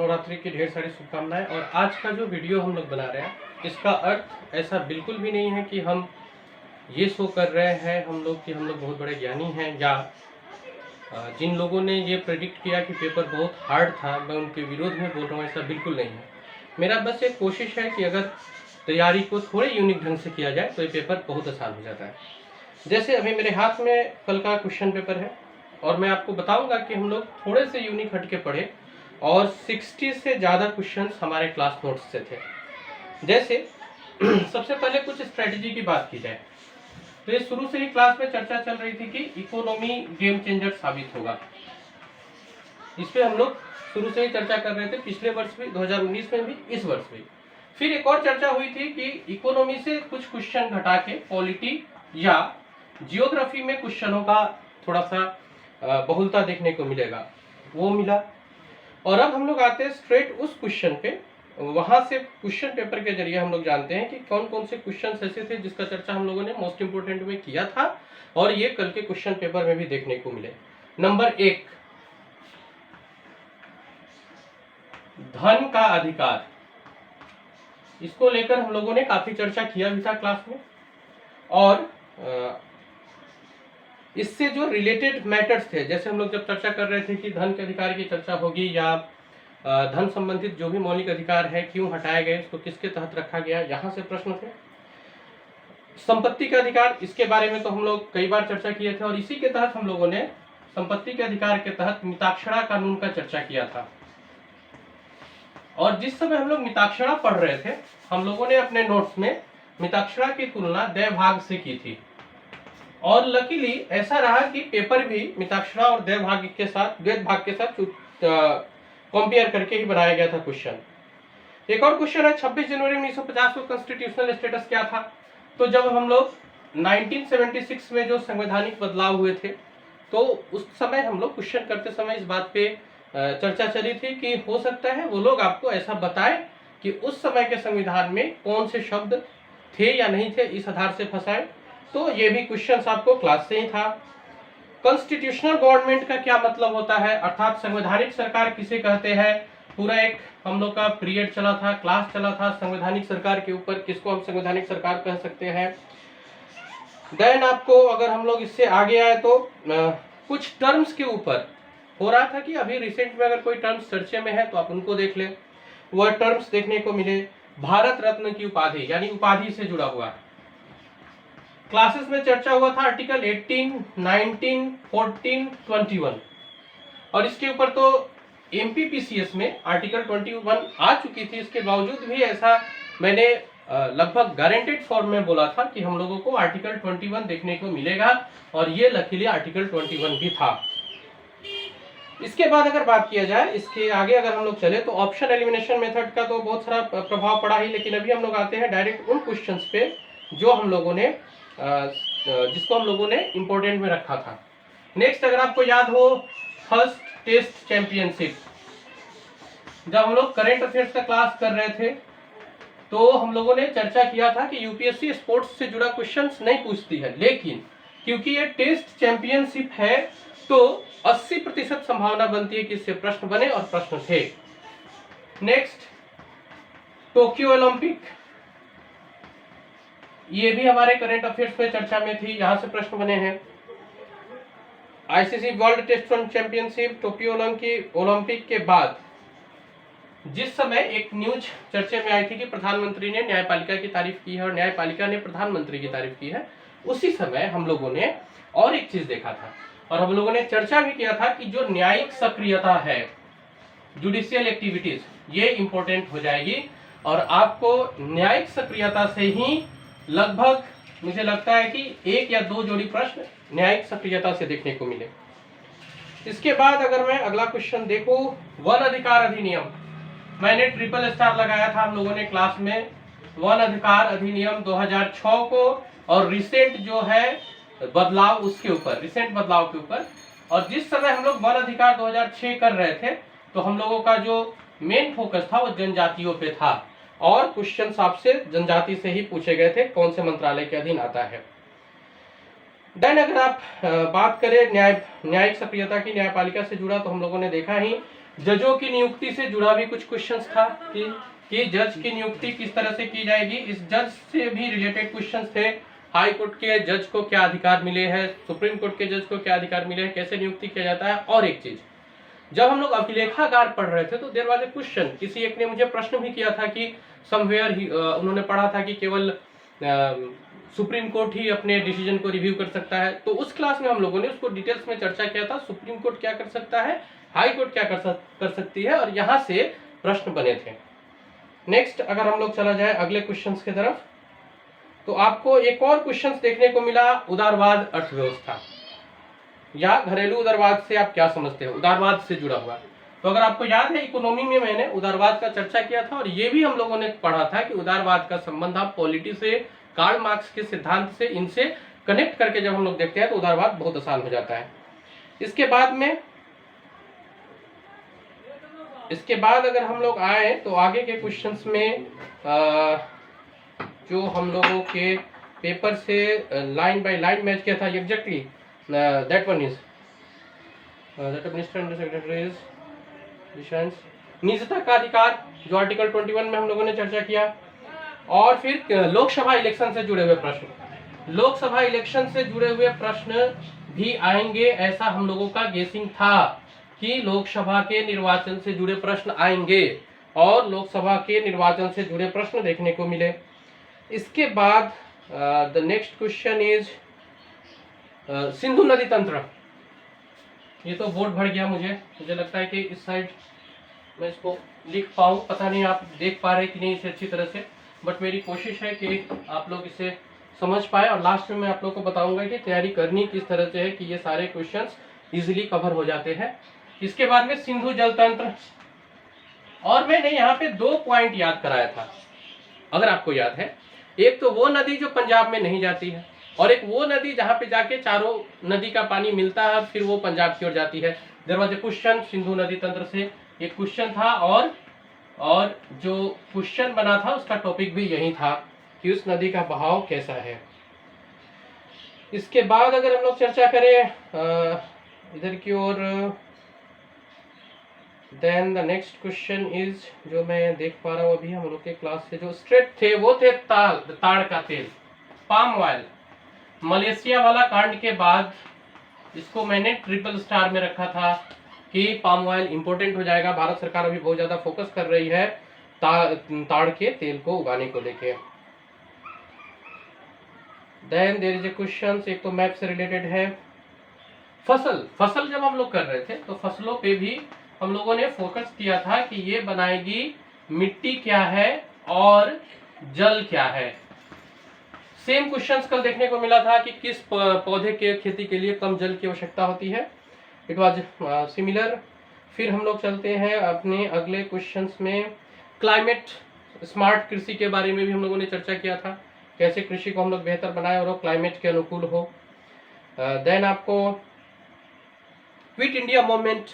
नवरात्रि की ढेर सारी शुभकामनाएं। और आज का जो वीडियो हम लोग बना रहे हैं, इसका अर्थ ऐसा बिल्कुल भी नहीं है कि हम ये शो कर रहे हैं हम लोग कि हम लोग बहुत बड़े ज्ञानी हैं, या जिन लोगों ने ये प्रेडिक्ट किया कि पेपर बहुत हार्ड था मैं उनके विरोध में बोल रहा हूँ, ऐसा बिल्कुल नहीं है। मेरा बस एक कोशिश है कि अगर तैयारी को थोड़े यूनिक ढंग से किया जाए तो ये पेपर बहुत आसान हो जाता है। जैसे अभी मेरे हाथ में कल का क्वेश्चन पेपर है और मैं आपको बताऊंगा कि हम लोग थोड़े से यूनिक हट के पढ़े और 60 से ज़्यादा क्वेश्चंस हमारे क्लास नोट्स से थे। जैसे सबसे पहले कुछ स्ट्रेटजी की बात की जाए तो ये शुरू से ही क्लास में चर्चा चल रही थी कि इकोनॉमी गेम चेंजर साबित होगा। इस पे हम लोग शुरू से ही चर्चा कर रहे थे, पिछले वर्ष भी, 2019 में भी, इस वर्ष भी। फिर एक और चर्चा हुई थी कि इकोनॉमी से कुछ क्वेश्चन घटा के पॉलिटी या जियोग्राफी में क्वेश्चनों का थोड़ा सा बहुलता देखने को मिलेगा, वो मिला। और अब हम लोग आते हैं स्ट्रेट उस क्वेश्चन पे, वहां से क्वेश्चन पेपर के जरिए हम लोग जानते हैं कि कौन कौन से क्वेश्चन ऐसे थे जिसका चर्चा हम लोगों ने मोस्ट इंपोर्टेंट में किया था और ये कल के क्वेश्चन पेपर में भी देखने को मिले। नंबर 1, धन का अधिकार। इसको लेकर हम लोगों ने काफी चर्चा किया भी था क्लास में, और इससे जो रिलेटेड मैटर्स थे, जैसे हम लोग जब चर्चा कर रहे थे कि धन के अधिकार की चर्चा होगी या धन संबंधित जो भी मौलिक अधिकार है क्यों हटाए गए, उसको किसके तहत रखा गया, यहाँ से प्रश्न थे। संपत्ति का अधिकार, इसके बारे में तो हम लोग कई बार चर्चा किए थे और इसी के तहत हम लोगों ने संपत्ति के अधिकार के तहत मिताक्षरा कानून का चर्चा किया था। और जिस समय हम लोग मिताक्षरा पढ़ रहे थे, हम लोगों ने अपने नोट्स में मिताक्षरा की तुलना देवभाग से की थी, और लकीली ऐसा रहा कि पेपर भी मिताक्षरा और देवभाग के साथ, द्वैत भाग के साथ कंपेयर करके ही बनाया गया था क्वेश्चन। एक और क्वेश्चन है, 26 जनवरी 1950 को कॉन्स्टिट्यूशनल स्टेटस क्या था? तो जब हम लोग 1976 में जो संवैधानिक बदलाव हुए थे, तो उस समय हम लोग क्वेश्चन करते समय इस बात पे चर्चा चली थी कि हो सकता है वो लोग आपको ऐसा बताए कि उस समय के संविधान में कौन से शब्द थे या नहीं थे, इस आधार से फंसाए। तो ये भी क्वेश्चन आपको क्लास से ही था। कॉन्स्टिट्यूशनल गवर्नमेंट का क्या मतलब होता है, अर्थात संवैधानिक सरकार किसे कहते हैं, पूरा एक हम लोग का पीरियड चला था, क्लास चला था संवैधानिक सरकार के ऊपर, किसको हम संवैधानिक सरकार कह सकते हैं। देन आपको अगर हम लोग इससे आगे आए तो कुछ टर्म्स के ऊपर हो रहा था कि अभी रिसेंट में अगर कोई टर्म्स चर्चे में है तो आप उनको देख लें, वह टर्म्स देखने को मिले। भारत रत्न की उपाधि, यानी उपाधि से जुड़ा हुआ क्लासेस में चर्चा हुआ था, आर्टिकल 18, 19, 14, 21, और इसके ऊपर तो एमपीपीसीएस में आर्टिकल 21 आ चुकी थी। इसके बावजूद भी ऐसा मैंने लगभग गारंटेड फॉर्म में बोला था कि हम लोगों को आर्टिकल 21 देखने को मिलेगा, और ये लकीली आर्टिकल 21 भी था। इसके बाद अगर बात किया जाए, इसके आगे अगर हम लोग चले तो ऑप्शन एलिमिनेशन मेथड का तो बहुत सारा प्रभाव पड़ा ही, लेकिन अभी हम लोग आते हैं डायरेक्ट उन क्वेश्चंस पे जो हम लोगों ने जिसको हम लोगों ने इंपॉर्टेंट में रखा था। नेक्स्ट, अगर आपको याद हो, फर्स्ट टेस्ट चैंपियनशिप, जब हम लोग करंट अफेयर्स का क्लास कर रहे थे तो हम लोगों ने चर्चा किया था कि यूपीएससी स्पोर्ट्स से जुड़ा क्वेश्चंस नहीं पूछती है, लेकिन क्योंकि ये टेस्ट चैंपियनशिप है तो 80% संभावना बनती है कि इससे प्रश्न बने, और प्रश्न थे। नेक्स्ट, टोक्यो ओलंपिक, ये भी हमारे करंट अफेयर्स में चर्चा में थी, यहां से प्रश्न बने हैं। ICC world test run championship, Tokyo Olympic के बाद जिस समय एक न्यूज चर्चे में आई थी कि प्रधानमंत्री ने न्यायपालिका की तारीफ की है और न्यायपालिका ने प्रधानमंत्री की तारीफ की है, उसी समय हम लोगों ने और एक चीज देखा था, और हम लोगों ने चर्चा भी किया था कि जो न्यायिक सक्रियता है, जुडिशियल एक्टिविटीज, ये इंपॉर्टेंट हो जाएगी, और आपको न्यायिक सक्रियता से ही लगभग मुझे लगता है कि 1 या 2 जोड़ी प्रश्न न्यायिक सक्रियता से देखने को मिले। इसके बाद अगर मैं अगला क्वेश्चन देखूं, वन अधिकार अधिनियम, मैंने ट्रिपल स्टार लगाया था हम लोगों ने क्लास में, वन अधिकार अधिनियम 2006 को, और रिसेंट जो है बदलाव उसके ऊपर, रिसेंट बदलाव के ऊपर। और जिस समय हम लोग वन अधिकार 2006 कर रहे थे तो हम लोगों का जो मेन फोकस था वो जनजातियों पे था, और क्वेश्चन आपसे जनजाति से ही पूछे गए थे, कौन से मंत्रालय के अधीन आता है। देन अगर आप बात करें न्यायिक सक्रियता की, न्यायपालिका से जुड़ा, तो हम लोगों ने देखा ही जजों की नियुक्ति से जुड़ा भी कुछ क्वेश्चंस था कि जज की नियुक्ति किस तरह से की जाएगी, इस जज से भी रिलेटेड क्वेश्चंस थे। हाई कोर्ट के जज को क्या अधिकार मिले हैं, सुप्रीम कोर्ट के जज को क्या अधिकार मिले हैं, कैसे नियुक्ति किया जाता है। और एक चीज, जब हम लोग अभिलेखागार पढ़ रहे थे तो देयर वाज ए क्वेश्चन, किसी एक ने मुझे प्रश्न भी किया था कि समवेयर उन्होंने पढ़ा था कि केवल सुप्रीम कोर्ट ही अपने डिसीजन को रिव्यू कर सकता है। तो उस क्लास में हम लोगों ने उसको डिटेल्स में चर्चा किया था, सुप्रीम कोर्ट क्या कर सकता है, हाई कोर्ट क्या कर सकती है, और यहाँ से प्रश्न बने थे। नेक्स्ट अगर हम लोग चला जाए अगले क्वेश्चन की तरफ, तो आपको एक और क्वेश्चन देखने को मिला, उदारवाद अर्थव्यवस्था या घरेलू उदारवाद से आप क्या समझते हो, उदारवाद से जुड़ा हुआ। तो अगर आपको याद है इकोनॉमी में मैंने उदारवाद का चर्चा किया था, और ये भी हम लोगों ने पढ़ा था कि उदारवाद का संबंध आप पॉलिटी से, कार्ल मार्क्स के सिद्धांत से, इनसे कनेक्ट करके जब हम लोग देखते हैं तो उदारवाद बहुत आसान हो जाता है। इसके बाद अगर हम लोग आए तो आगे के क्वेश्चंस में जो हम लोगों के पेपर से लाइन बाय लाइन मैच किया था, एग्जैक्टली दैट वन इज निजता का अधिकार, जो आर्टिकल 21 में हम लोगों ने चर्चा किया। और फिर लोकसभा इलेक्शन से जुड़े हुए प्रश्न, लोकसभा इलेक्शन से जुड़े हुए प्रश्न भी आएंगे, ऐसा हम लोगों का गेसिंग था कि लोकसभा के निर्वाचन से जुड़े प्रश्न आएंगे, और लोकसभा के निर्वाचन से जुड़े प्रश्न देखने को मिले। इसके बाद the next question is Sindhu नदी तंत्र। ये तो बोर्ड भर गया, मुझे लगता है कि इस साइड मैं इसको लिख पाऊँ, पता नहीं आप देख पा रहे कि नहीं इसे अच्छी तरह से, बट मेरी कोशिश है कि आप लोग इसे समझ पाए। और लास्ट में मैं आप लोग को बताऊंगा कि तैयारी करनी किस तरह से है कि ये सारे क्वेश्चंस इजीली कवर हो जाते हैं। इसके बाद में सिंधु जल तंत्र, और मैंने यहाँ पे 2 पॉइंट याद कराया था, अगर आपको याद है। एक तो वो नदी जो पंजाब में नहीं जाती है, और एक वो नदी जहाँ पे जाके चारों नदी का पानी मिलता है, फिर वो पंजाब की ओर जाती है। There was a question Sindhu नदी तंत्र से, एक क्वेश्चन था, और जो क्वेश्चन बना था उसका टॉपिक भी यही था कि उस नदी का बहाव कैसा है। इसके बाद अगर हम लोग चर्चा करें इधर की ओर, then the next question is, जो मैं देख पा रहा हूँ अभी हम लोग के क्लास से जो स्ट्रेट थे वो थे ताड़ का तेल, पाम ऑयल। मलेशिया वाला कांड के बाद इसको मैंने ट्रिपल स्टार में रखा था कि पाम ऑयल इंपॉर्टेंट हो जाएगा। भारत सरकार अभी बहुत ज्यादा फोकस कर रही है ताड़ के तेल को उगाने को लेके। Then there is a question, एक तो मैप से रिलेटेड है, फसल जब हम लोग कर रहे थे तो फसलों पे भी हम लोगों ने फोकस किया था कि ये बनाएगी मिट्टी क्या है और जल क्या है। सेम क्वेश्चंस कल देखने को मिला था कि किस पौधे के खेती के लिए कम जल की आवश्यकता होती है, इट वाज सिमिलर। फिर हम लोग चलते हैं अपने अगले क्वेश्चंस में, क्लाइमेट स्मार्ट कृषि के बारे में भी हम लोगों ने चर्चा किया था, कैसे कृषि को हम लोग बेहतर बनाए और वो क्लाइमेट के अनुकूल हो। देन आपको क्विट इंडिया मूवमेंट,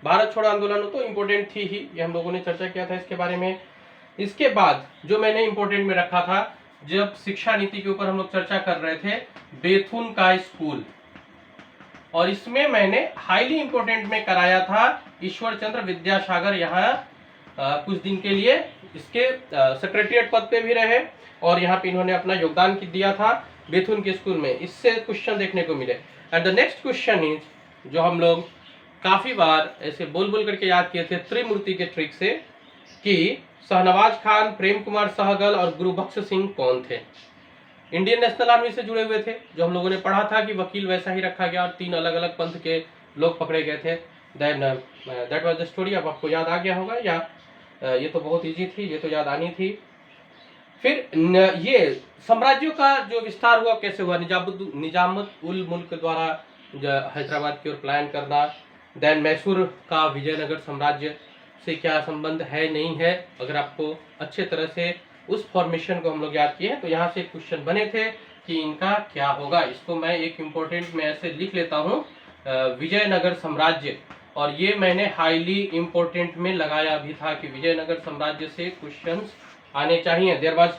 भारत छोड़ो आंदोलन तो इम्पोर्टेंट थी ही, ये हम लोगों ने चर्चा किया था इसके बारे में। इसके बाद जो मैंने इम्पोर्टेंट में रखा था, जब शिक्षा नीति के ऊपर हम लोग चर्चा कर रहे थे, बेथुन का स्कूल, और इसमें मैंने हाईली इंपॉर्टेंट में कराया था ईश्वर चंद्र विद्यासागर यहाँ कुछ दिन के लिए इसके सेक्रेटरीट पद पे भी रहे, और यहाँ पे इन्होंने अपना योगदान दिया था बेथुन के स्कूल में। इससे क्वेश्चन देखने को मिले। And the next question is, जो हम लोग काफी बार ऐसे बोल बोल करके याद किए थे त्रिमूर्ति के ट्रिक से, कि शहनवाज खान, प्रेम कुमार सहगल और गुरुबख्श सिंह कौन थे। इंडियन नेशनल आर्मी से जुड़े हुए थे, जो हम लोगों ने पढ़ा था कि वकील वैसा ही रखा गया और 3 अलग अलग पंथ के लोग पकड़े गए थे। Then that was the story. अब आपको याद आ गया होगा, या ये तो बहुत इजी थी, ये तो याद आनी थी। फिर ये साम्राज्यों का जो विस्तार हुआ कैसे हुआ, निजामुल मुल्क द्वारा हैदराबाद की ओर पलायन करना। देन मैसूर का विजयनगर साम्राज्य से क्या संबंध है नहीं है, अगर आपको अच्छे तरह से उस फॉर्मेशन को हम लोग याद किए हैं तो यहाँ से क्वेश्चन बने थे कि इनका क्या होगा। इसको मैं एक इम्पोर्टेंट में ऐसे लिख लेता हूँ, विजयनगर साम्राज्य, और ये मैंने हाईली इम्पोर्टेंट में लगाया भी था कि विजयनगर साम्राज्य से क्वेश्चंस आने चाहिए। देयर वाज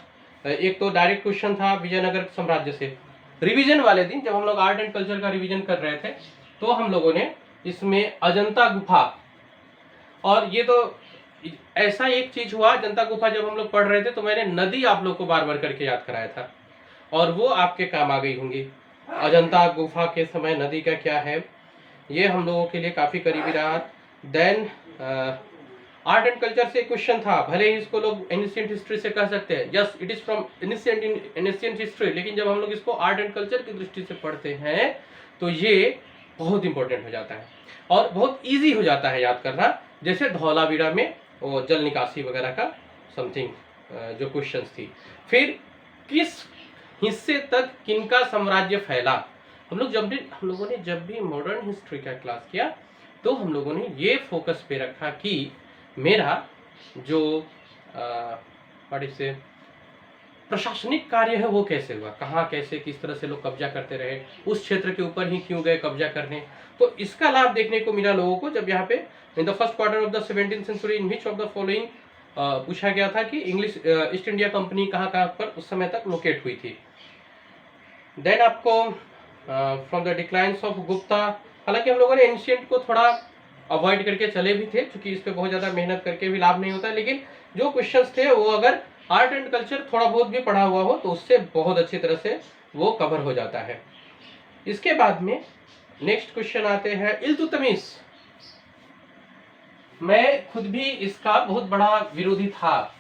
एक तो डायरेक्ट क्वेश्चन था विजयनगर साम्राज्य से। रिवीजन वाले दिन जब हम लोग आर्ट एंड कल्चर का रिवीजन कर रहे थे तो हम लोगों ने इसमें अजंता गुफा और ये तो ऐसा एक चीज हुआ, अजंता गुफा जब हम लोग पढ़ रहे थे तो मैंने नदी आप लोग को बार बार करके याद कराया था, और वो आपके काम आ गई होंगी। अजंता गुफा के समय नदी का क्या है, ये हम लोगों के लिए काफी करीबी रहा। देन आर्ट एंड कल्चर से क्वेश्चन था, भले ही इसको लोग एनिशियंट हिस्ट्री से कह सकते हैं, yes it is from ancient history, लेकिन जब हम लोग इसको आर्ट एंड कल्चर की दृष्टि से पढ़ते हैं तो ये बहुत इंपॉर्टेंट हो जाता है और बहुत इजी हो जाता है याद करना। जैसे धौलावीरा में वो जल निकासी वगैरह का समथिंग जो क्वेश्चंस थी। फिर किस हिस्से तक किनका साम्राज्य फैला, हम लोगों ने जब भी मॉडर्न हिस्ट्री का क्लास किया तो हम लोगों ने ये फोकस पे रखा कि मेरा जो से प्रशासनिक कार्य है वो कैसे हुआ, कहाँ कैसे किस तरह से लोग कब्जा करते रहे, उस क्षेत्र के ऊपर ही क्यों गए कब्जा करने। तो इसका लाभ देखने को मिला लोगों को जब यहाँ पे in the first quarter of the 17th century in which of the following पूछा गया था कि इंग्लिश ईस्ट इंडिया कंपनी कहाँ कहाँ पर उस समय तक लोकेट हुई थी। देन आपको from the declines of Gupta, हालांकि हम लोगों ने एंशियंट को थोड़ा अवॉइड करके चले भी थे क्योंकि इस पे बहुत ज़्यादा मेहनत करके भी लाभ नहीं होता, लेकिन जो क्वेश्चंस थे वो अगर आर्ट एंड कल्चर थोड़ा बहुत भी पढ़ा हुआ हो तो उससे बहुत अच्छी तरह से वो कवर हो जाता है। इसके बाद में नेक्स्ट क्वेश्चन आते हैं इल्तुतमिश। मैं खुद भी इसका बहुत बड़ा विरोधी था,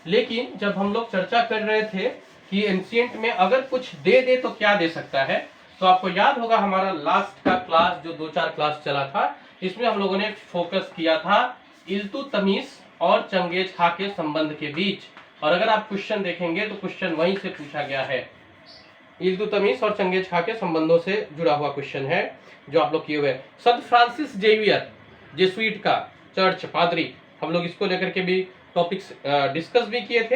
लेकिन जब हम लोग चर्चा कर रहे थे कि एंशियंट में अगर कुछ दे दे तो क्या दे सकता है, तो आपको याद होगा हमारा लास्ट का क्लास जो 2-4 क्लास चला था, इसमें हम लोगों ने फोकस किया था इल्तुतमिश और चंगेज खां के संबंध के बीच। और अगर आप क्वेश्चन देखेंगे तो क्वेश्चन वहीं से पूछा गया है, इल्तुतमिश और चंगेज खां के संबंधों से जुड़ा हुआ क्वेश्चन है जो आप लोग किए हुए। संत फ्रांसिस जेवियर जेसुइट का चर्च पादरी, हम लोग इसको लेकर के भी टॉपिक्स डिस्कस भी किए थे।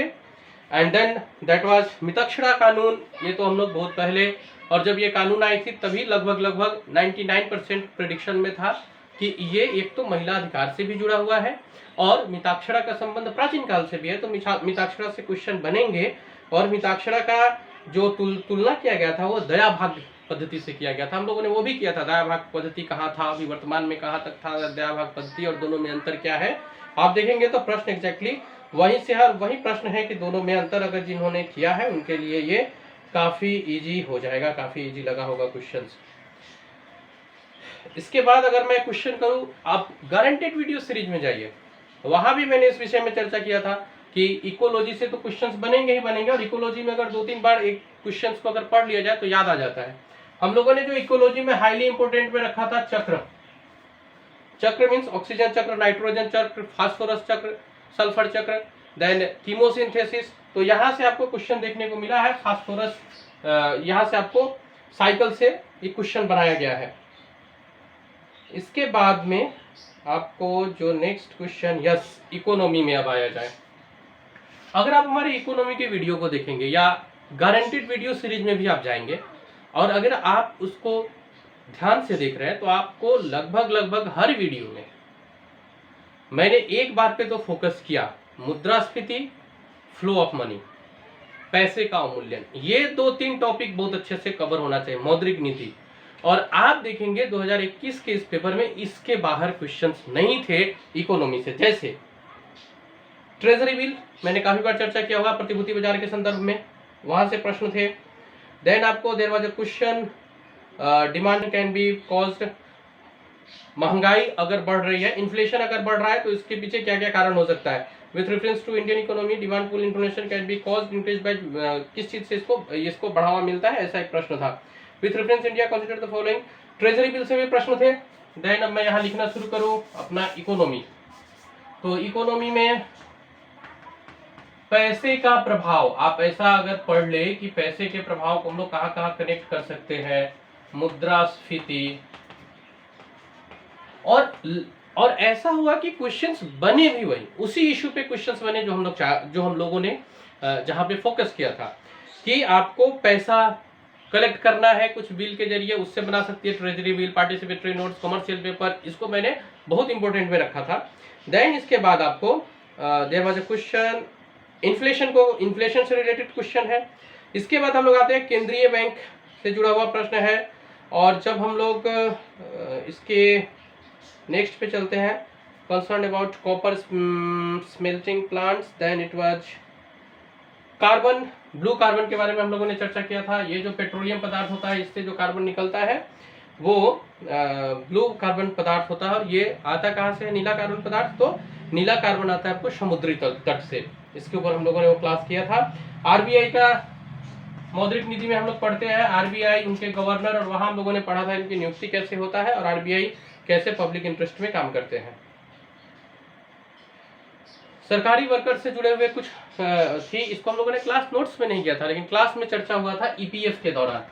एंड देन दैट वाज मितक्षरा कानून, ये तो हम लोग बहुत पहले, और जब ये कानून आई थी तभी लगभग 99% प्रेडिक्शन में था कि ये एक तो महिला अधिकार से भी जुड़ा हुआ है और मिताक्षरा का संबंध प्राचीन काल से भी है, तो मिताक्षरा से क्वेश्चन बनेंगे। और मिताक्षरा का जो तुलना किया गया था वो दया भाग पद्धति से किया गया था, हम लोगों ने वो भी किया था। दया भाग पद्धति कहाँ था, अभी वर्तमान में कहाँ तक था दया भाग पद्धति, और दोनों में अंतर क्या है आप देखेंगे तो प्रश्न एग्जैक्टली वहीं से हर वही प्रश्न है कि दोनों में अंतर अगर जिन्होंने किया है उनके लिए ये काफी इजी हो जाएगा, काफी इजी लगा होगा क्वेश्चंस। इसके बाद अगर मैं क्वेश्चन करूं, आप गारंटेड वीडियो सीरीज में जाइए, वहां भी मैंने इस विषय में चर्चा किया था कि इकोलॉजी से तो क्वेश्चंस बनेंगे ही बनेंगे, और इकोलॉजी में अगर 2-3 बार एक क्वेश्चंस को अगर पढ़ लिया जाए तो याद आ जाता है। हम लोगों ने जो इकोलॉजी में हाईली इंपोर्टेंट में रखा था चक्र, चक्र मीन्स ऑक्सीजन चक्र, नाइट्रोजन चक्र, फास्फोरस चक्र, सल्फर चक्र, देन कीमोसिंथेसिस। तो यहाँ से आपको क्वेश्चन देखने को मिला है फास्फोरस, यहाँ से आपको साइकिल से एक क्वेश्चन बनाया गया है। इसके बाद में आपको जो नेक्स्ट क्वेश्चन, यस इकोनॉमी में अब आया जाए। अगर आप हमारे इकोनॉमी के वीडियो को देखेंगे या गारंटेड वीडियो सीरीज में भी आप जाएंगे और अगर आप उसको ध्यान से देख रहे हैं तो आपको लगभग हर वीडियो में मैंने एक बात पे तो फोकस किया, मुद्रास्फीति, फ्लो ऑफ मनी, पैसे का अवमूल्यन, ये 2-3 टॉपिक बहुत अच्छे से कवर होना चाहिए, मौद्रिक नीति। और आप देखेंगे 2021 के इस पेपर में इसके बाहर क्वेश्चंस नहीं थे इकोनॉमी से। जैसे ट्रेजरी बिल मैंने काफी बार चर्चा किया होगा, प्रतिभूति बाजार के संदर्भ में, वहां से प्रश्न थे। देन आपको there was a question, demand can be caused, महंगाई अगर बढ़ रही है, इन्फ्लेशन अगर बढ़ रहा है तो इसके पीछे क्या क्या कारण हो सकता है। With reference to Indian economy demand pull inflation can be caused increase by, किस चीज से इसको बढ़ावा मिलता है, ऐसा एक प्रश्न था। With reference India consider the following, treasury bill से भी प्रश्न थे। देन अब मैं यहाँ लिखना शुरू करूँ अपना इकोनॉमी, तो इकोनॉमी में पैसे का प्रभाव, आप ऐसा अगर पढ़ ले कि पैसे के प्रभाव को हम लोग कहाँ कहाँ कनेक्ट कर सकते हैं, मुद्रास्फीति, और ऐसा हुआ कि क्वेश्चंस बने भी वही उसी इशू पे क्वेश्चंस बने जो हम लोगों ने जहाँ पे फोकस किया था कि आपको पैसा कलेक्ट करना है कुछ बिल के जरिए, उससे बना सकती है treasury bill, participatory notes, commercial paper, इसको मैंने बहुत इंपॉर्टेंट में रखा था। देन इसके बाद आपको there was a question, inflation से रिलेटेड क्वेश्चन है। इसके बाद हम लोग आते हैं केंद्रीय बैंक से जुड़ा हुआ प्रश्न है। और जब हम लोग इसके नेक्स्ट पे चलते हैं concerned about copper smelting plants. Then it was carbon, blue carbon के बारे में हम लोगों ने चर्चा किया था। ये जो पेट्रोलियम पदार्थ होता है, इससे जो कार्बन निकलता है वो ब्लू कार्बन पदार्थ होता है। और ये आता कहाँ से है, नीला कार्बन पदार्थ? तो नीला कार्बन आता है आपको समुद्री तट से। इसके ऊपर हम लोगों ने वो क्लास किया था। आरबीआई का मौद्रिक नीति में हम लोग पढ़ते हैं आरबीआई, उनके गवर्नर, और वहां हम लोगों ने पढ़ा था इनकी नियुक्ति कैसे होता है और आरबीआई कैसे पब्लिक इंटरेस्ट में काम करते हैं। सरकारी वर्कर से जुड़े हुए कुछ थी, इसको हम लोगों ने क्लास नोट्स में नहीं किया था, लेकिन क्लास में चर्चा हुआ था ईपीएफ के दौरान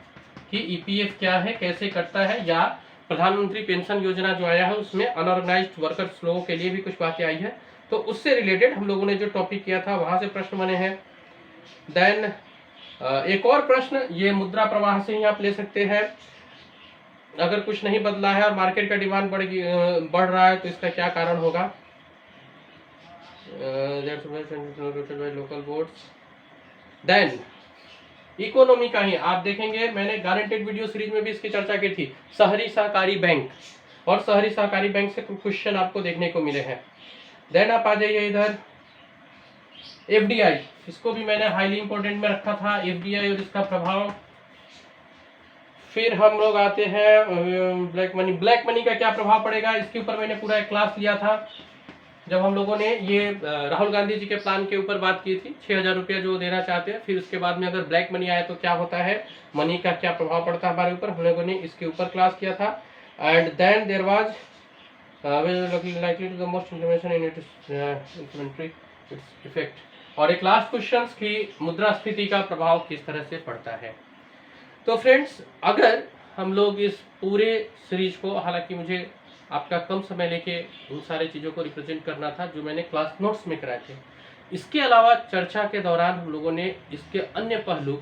कि ईपीएफ क्या है, कैसे कटता है, या प्रधानमंत्री पेंशन योजना जो आया है उसमें अनऑर्गेनाइज्ड वर्कर्स लोगों के लिए भी कुछ बातें आई है। तो उससे रिलेटेड हम लोगों ने जो टॉपिक किया था वहां से प्रश्न बने हैं। देन एक और प्रश्न, ये मुद्रा प्रवाह से ही आप ले सकते हैं। अगर कुछ नहीं बदला है और मार्केट का डिमांड बढ़ रहा है तो इसका क्या कारण होगा? Local boards. देन इकोनॉमी का ही आप देखेंगे, मैंने गारंटेड वीडियो सीरीज में भी इसकी चर्चा की थी, शहरी सहकारी बैंक, और शहरी सहकारी बैंक से क्वेश्चन आपको देखने को मिले हैं। देन आप आ जाइए इधर एफडीआई, इसको भी मैंने हाईली इंपॉर्टेंट में रखा था, एफडीआई और इसका प्रभाव। फिर हम लोग आते हैं ब्लैक मनी। ब्लैक मनी का क्या प्रभाव पड़ेगा, इसके ऊपर मैंने पूरा एक क्लास लिया था जब हम लोगों ने ये राहुल गांधी जी के प्लान के ऊपर बात की थी, 6,000 रुपया जो देना चाहते हैं। फिर उसके बाद में अगर ब्लैक मनी आए तो क्या होता है, मनी का क्या प्रभाव पड़ता है हमारे ऊपर, हम लोगों ने इसके ऊपर क्लास किया था। And then there was likely to the most information in its implementary its effect। और एक लास्ट क्वेश्चन की मुद्रा स्फीति का प्रभाव किस तरह से पड़ता है। तो फ्रेंड्स, अगर हम लोग इस पूरे सीरीज को, हालांकि मुझे आपका कम समय लेके उन सारे चीज़ों को रिप्रेजेंट करना था जो मैंने क्लास नोट्स में कराए थे, इसके अलावा चर्चा के दौरान हम लोगों ने इसके अन्य पहलू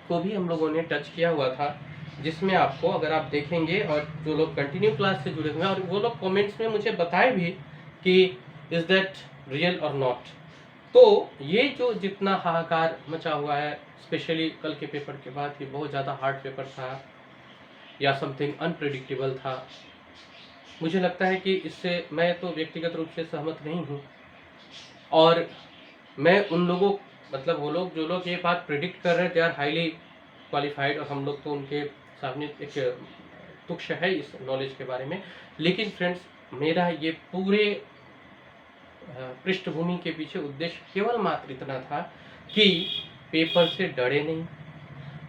को भी हम लोगों ने टच किया हुआ था, जिसमें आपको, अगर आप देखेंगे और जो लोग कंटिन्यू क्लास से जुड़े हुए हैं और वो लोग कमेंट्स में मुझे बताए भी कि इज दैट रियल और नॉट, तो ये जो जितना हाहाकार मचा हुआ है, स्पेशली कल के पेपर के बाद, ये बहुत ज़्यादा हार्ड पेपर था या समथिंग अनप्रेडिक्टेबल था, मुझे लगता है कि इससे मैं तो व्यक्तिगत रूप से सहमत नहीं हूँ। और मैं उन लोगों, मतलब वो लोग जो लोग ये बात प्रिडिक्ट कर रहे हैं, दे आर हाईली क्वालिफाइड, और हम लोग तो उनके सामने एक तुच्छ है इस नॉलेज के बारे में। लेकिन फ्रेंड्स, मेरा ये पूरे पृष्ठभूमि के पीछे उद्देश्य केवल मात्र इतना था कि पेपर से डरे नहीं,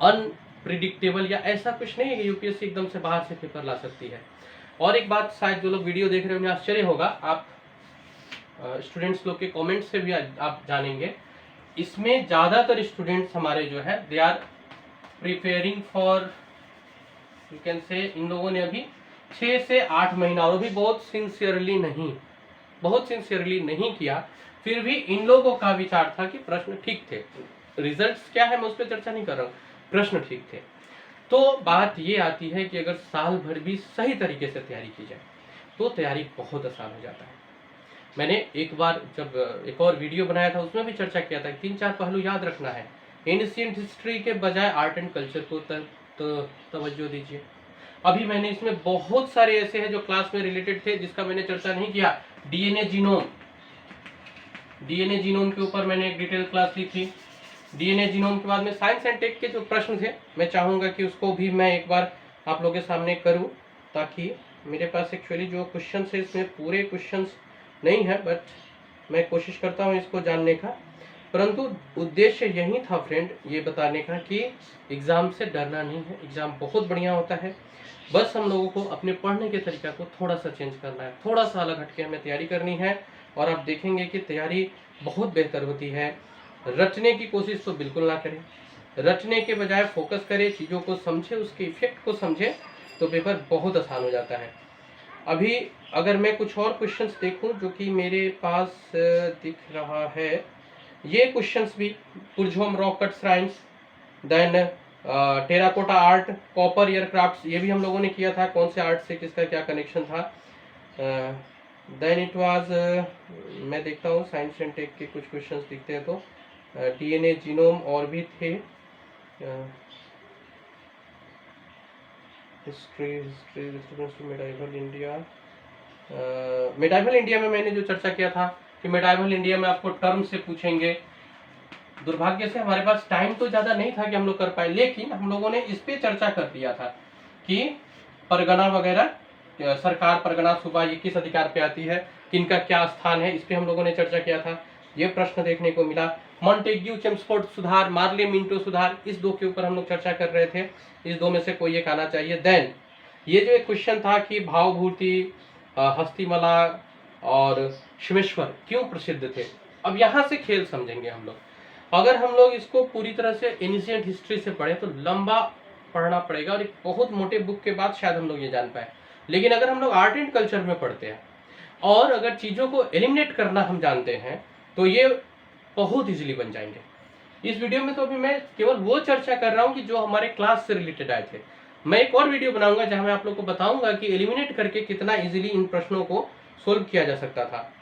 अनप्रिडिक्टेबल या ऐसा कुछ नहीं है कि यूपीएससी एकदम से बाहर से पेपर ला सकती है। और एक बात, शायद जो लोग वीडियो देख रहे हैं उन्हें आश्चर्य होगा, आप स्टूडेंट्स लोग के कमेंट से भी आप जानेंगे, इसमें ज़्यादातर स्टूडेंट्स हमारे जो है they are preparing for, you can say, इन लोगों ने अभी 6 से 8 महीना, और भी बहुत सिंसियरली नहीं किया, फिर भी इन लोगों का विचार था कि प्रश्न ठीक थे। रिजल्ट्स क्या है मैं उस पर चर्चा नहीं कर रहा हूँ, प्रश्न ठीक थे। तो बात ये आती है कि अगर साल भर भी सही तरीके से तैयारी की जाए तो तैयारी बहुत आसान हो जाता है। मैंने एक बार जब एक और वीडियो बनाया था उसमें भी चर्चा किया था, 3-4 पहलू याद रखना है। एंशिएंट हिस्ट्री के बजाय आर्ट एंड कल्चर को तवज्जो दीजिए। अभी मैंने इसमें बहुत सारे ऐसे हैं जो क्लास में रिलेटेड थे जिसका मैंने चर्चा नहीं किया। डीएनए जीनोम के ऊपर मैंने एक डिटेल क्लास ली थी। डीएनए जीनोम के बाद में साइंस एंड टेक के जो प्रश्न थे, मैं चाहूँगा कि उसको भी मैं एक बार आप लोगों के सामने करूँ, ताकि मेरे पास एक्चुअली जो क्वेश्चन है इसमें पूरे क्वेश्चन नहीं है, बट मैं कोशिश करता हूँ इसको जानने का। परंतु उद्देश्य यही था फ्रेंड, ये बताने का कि एग्ज़ाम से डरना नहीं है, एग्ज़ाम बहुत बढ़िया होता है। बस हम लोगों को अपने पढ़ने के तरीका को थोड़ा सा चेंज करना है, थोड़ा सा अलग हटके हमें तैयारी करनी है, और आप देखेंगे कि तैयारी बहुत बेहतर होती है। रटने की कोशिश तो बिल्कुल ना करें, रटने के बजाय फोकस करें, चीज़ों को समझे, उसके इफेक्ट को समझे, तो पेपर बहुत आसान हो जाता है। अभी अगर मैं कुछ और क्वेश्चंस देखूं जो कि मेरे पास दिख रहा है, ये क्वेश्चंस भी पुरझोम rock cut shrines, then terracotta art, copper aircrafts, ये भी हम लोगों ने किया था, कौन से आर्ट से किसका क्या कनेक्शन था। देन इट वाज, मैं देखता हूँ साइंस एंड टेक के कुछ क्वेश्चंस दिखते हैं तो डीएनए जीनोम और भी थे, history medieval India, medieval India में मैंने जो चर्चा किया था कि मेडाइवल इंडिया में आपको टर्म से पूछेंगे। दुर्भाग्य से हमारे पास टाइम तो ज़्यादा नहीं था कि हम लोग कर पाए, लेकिन हम लोगों ने इस पे चर्चा कर दिया था कि परगना वगैरह, सरकार परगना सूबा ये किस अधिकार पे आती है, किनका क्या स्थान है, इस पे हम लोगों ने चर्चा किया था। ये प्रश्न देखने को मिला। मॉन्टेग्यू चेम्सफोर्ड सुधार, मार्ले मिंटो सुधार, इस दो के ऊपर हम लोग चर्चा कर रहे थे। इस दो में से कोई एक आना चाहिए। देन ये जो एक क्वेश्चन था कि भावभूति, हस्तिमला और शिवेश्वर क्यों प्रसिद्ध थे। अब यहाँ से खेल समझेंगे हम लोग। अगर हम लोग इसको पूरी तरह से एंशिएंट हिस्ट्री से पढ़े तो लंबा पढ़ना पड़ेगा और एक बहुत मोटे बुक के बाद शायद हम लोग ये जान पाए। लेकिन अगर हम लोग आर्ट एंड कल्चर में पढ़ते हैं और अगर चीज़ों को एलिमिनेट करना हम जानते हैं तो ये बहुत इजीली बन जाएंगे। इस वीडियो में तो अभी मैं केवल वो चर्चा कर रहा हूँ कि जो हमारे क्लास से रिलेटेड आए थे। मैं एक और वीडियो बनाऊंगा जहाँ मैं आप लोग को बताऊंगा कि एलिमिनेट करके कितना इजीली इन प्रश्नों को सोल्व किया जा सकता था,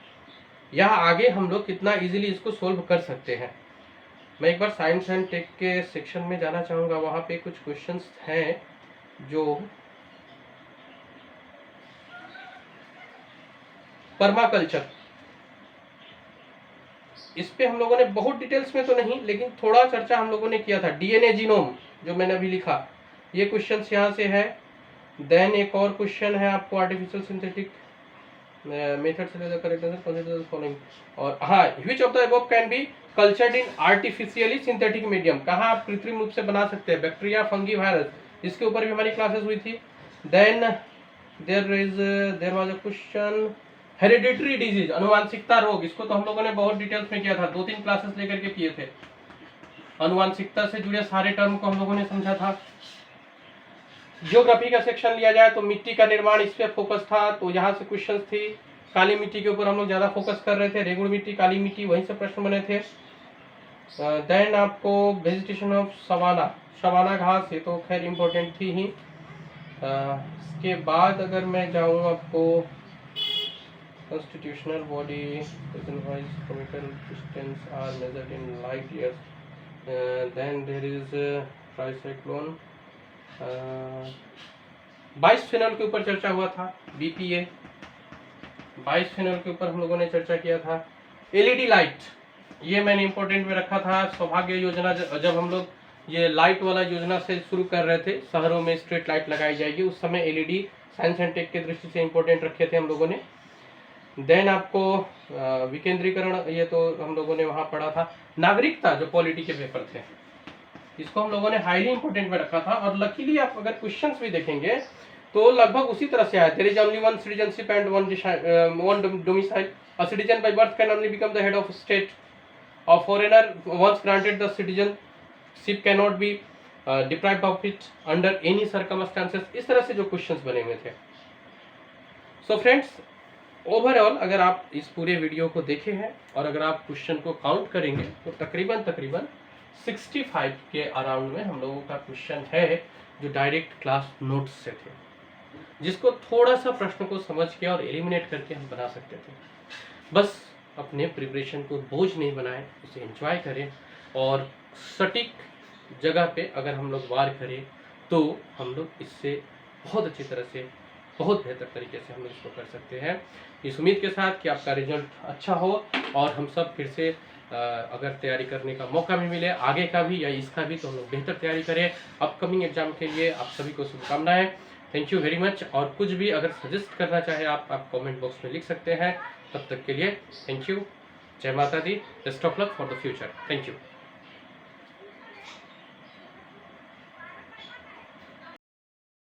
या आगे हम लोग कितना इजीली इसको सोल्व कर सकते हैं। मैं एक बार साइंस एंड टेक के सेक्शन में जाना चाहूँगा। वहाँ पे कुछ क्वेश्चंस हैं जो पर्माकल्चर, इस पे हम लोगों ने बहुत डिटेल्स में तो नहीं लेकिन थोड़ा चर्चा हम लोगों ने किया था। डीएनए जीनोम जो मैंने अभी लिखा, ये क्वेश्चंस यहाँ से है। देन एक और क्वेश्चन है आपको आर्टिफिशियल सिंथेटिक मेथड से correct answer consider the following. और हाँ, which of the above can be cultured in artificially synthetic medium, कहाँ आप कृत्रिम रूप से बना सकते हैं, बैक्टीरिया, फंगी, वायरस, इसके ऊपर भी हमारी क्लासेस हुई थी। Then there was a question hereditary disease, अनुवांशिकता रोग, इसको तो हम लोगों ने बहुत डिटेल्स में किया था, 2-3 क्लासेस लेकर के किए थे। अनुवांशिकता से जुड़े सारे टर्म को हम लोगों ने समझा था। ज्योग्राफी का सेक्शन लिया जाए तो मिट्टी का निर्माण इस पे फोकस था, तो यहाँ से क्वेश्चंस थी। काली मिट्टी के ऊपर हम लोग ज्यादा फोकस कर रहे थे, रेगुड़ मिट्टी, काली मिट्टी, वहीं से प्रश्न बने थे। देन आपको वेजिटेशन ऑफ सवाना, सवाना घास, ये तो खैर इम्पोर्टेंट थी ही। इसके बाद अगर मैं जाऊँ आपको constitutional body wise chemical distance are measured in light years. Then there is tricyclone, बाइसफेनॉल के ऊपर चर्चा हुआ था। बीपीए, बाइसफेनॉल के ऊपर हम लोगों ने चर्चा किया था। एलईडी लाइट, ये मैंने इंपॉर्टेंट में रखा था। सौभाग्य योजना, जब हम लोग ये लाइट वाला योजना से शुरू कर रहे थे, शहरों में स्ट्रीट लाइट लगाई जाएगी, उस समय एलईडी साइंस एंड टेक के दृष्टि से इंपॉर्टेंट रखे थे हम लोगों ने। देन आपको विकेंद्रीकरण, ये तो हम लोगों ने वहाँ पढ़ा था। नागरिकता, जो पॉलिटी के पेपर थे, इसको हम लोगों ने हाईली इंपॉर्टेंट में रखा था। और लकीली आप अगर क्वेश्चंस भी देखेंगे तो लगभग उसी तरह से आया। There is only one citizenship and one domicile, a citizen by birth can only become the head of state, a foreigner once granted the citizenship can not be deprived of it under any circumstances. इस तरह से जो questions बने हुए थे। So friends, overall अगर आप इस पूरे वीडियो को देखे हैं और अगर आप क्वेश्चन को काउंट करेंगे तो तकरीबन 65 के अराउंड में हम लोगों का क्वेश्चन है जो डायरेक्ट क्लास नोट्स से थे, जिसको थोड़ा सा प्रश्न को समझ के और एलिमिनेट करके हम बना सकते थे। बस अपने प्रिपरेशन को बोझ नहीं बनाएं, उसे एंजॉय करें और सटीक जगह पे अगर हम लोग वार करें तो हम लोग इससे बहुत अच्छी तरह से, बहुत बेहतर तरीके से हम लोग इसको कर सकते हैं। इस उम्मीद के साथ कि आपका रिजल्ट अच्छा हो और हम सब फिर से अगर तैयारी करने का मौका भी मिले आगे का भी या इसका भी, तो हम लोग बेहतर तैयारी करें। अपकमिंग एग्जाम के लिए आप सभी को शुभकामनाएं। Thank you very much. और कुछ भी अगर सजेस्ट करना चाहे आप कमेंट बॉक्स में लिख सकते हैं। तब तक के लिए थैंक यू। जय माता दी। Best of luck for the future. Thank you.